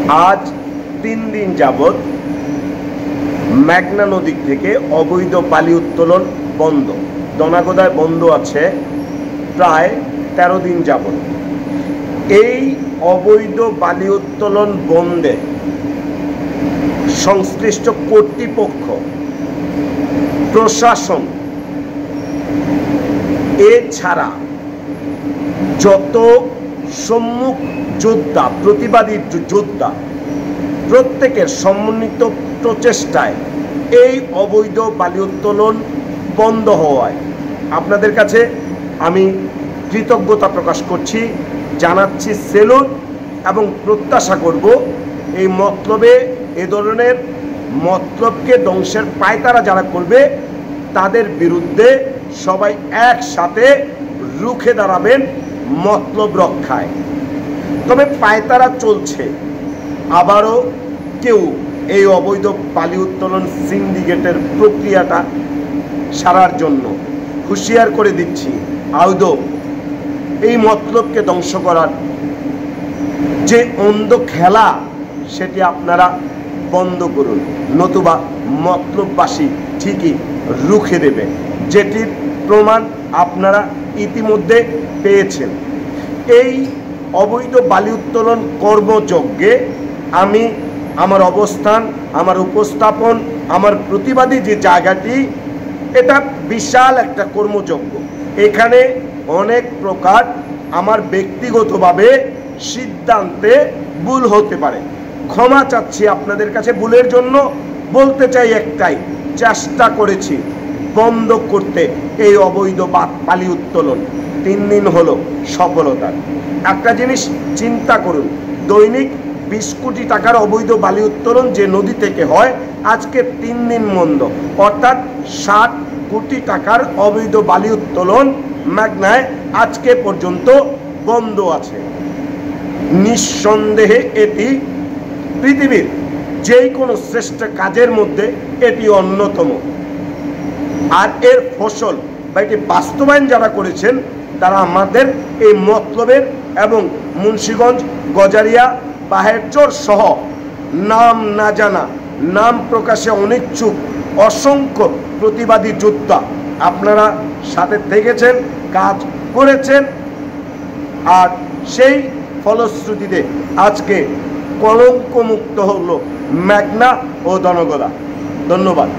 আজ 3 দিন যাবৎ মেঘনা নদী থেকে অবৈধ বালি উত্তোলন বন্ধ। দনাগোদায় বন্ধ আছে প্রায় 13 দিন যাবৎ। এই অবৈধ বালি উত্তোলন বন্ধে সংশ্লিষ্ট কর্তৃপক্ষ, প্রশাসন এছাড়া যত সম্মুখ যোদ্ধা, প্রতিবাদী যোদ্ধা, প্রত্যেকের সমন্বিত প্রচেষ্টায় এই অবৈধ বালি উত্তোলন বন্ধ হওয়ায় আপনাদের কাছে আমি কৃতজ্ঞতা প্রকাশ করছি, জানাচ্ছি সেলুট এবং প্রত্যাশা করব এই মতলবে এ ধরনের মতলবকে ধ্বংসের পায়তারা যারা করবে তাদের বিরুদ্ধে সবাই একসাথে রুখে দাঁড়াবেন মতলব রক্ষায়। তবে পায়তারা চলছে, আবারও কেউ এই অবৈধ বালি উত্তোলন সিন্ডিকেটের প্রক্রিয়াটা সারার জন্য হুঁশিয়ার করে দিচ্ছি, আদৌ এই মতলবকে ধ্বংস করার যে অন্ধ খেলা সেটি আপনারা বন্ধ করুন, নতুবা মতলববাসী ঠিকই রুখে দেবে, যেটির প্রমাণ আপনারা ইতিমধ্যে পেয়েছেন। এই অবৈধ বালি উত্তোলন কর্মযজ্ঞে আমি আমার অবস্থান, আমার উপস্থাপন, আমার প্রতিবাদী যে জায়গাটি, এটা বিশাল একটা কর্মযজ্ঞ। এখানে অনেক প্রকার আমার ব্যক্তিগতভাবে সিদ্ধান্তে ভুল হতে পারে, ক্ষমা চাচ্ছি আপনাদের কাছে ভুলের জন্য। বলতে চাই একটাই, চেষ্টা করেছি বন্ধ করতে এই অবৈধ বালি উত্তোলন। 3 দিন হলো সফলতার। একটা জিনিস চিন্তা করুন, দৈনিক 20 কোটি টাকার অবৈধ বালি উত্তোলন যে নদী থেকে হয়, আজকে 3 দিন বন্ধ, অর্থাৎ 60 কোটি টাকার অবৈধ বালি উত্তোলন মেঘনায় আজকে পর্যন্ত বন্ধ আছে। নিঃসন্দেহে এটি পৃথিবীর যেই কোনো শ্রেষ্ঠ কাজের মধ্যে এটি অন্যতম। আর এর ফসল বা এটি বাস্তবায়ন যারা করেছেন তারা আমাদের এই মতলবের এবং মুন্সিগঞ্জ, গজারিয়া, বাহেরচর সহ নাম না জানা, নাম প্রকাশে অনিচ্ছুক অসংখ্য প্রতিবাদী যোদ্ধা আপনারা সাথে থেকেছেন, কাজ করেছেন, আর সেই ফলশ্রুতিতে আজকে কলঙ্কমুক্ত হলো মেঘনা ও দনগোদা। ধন্যবাদ।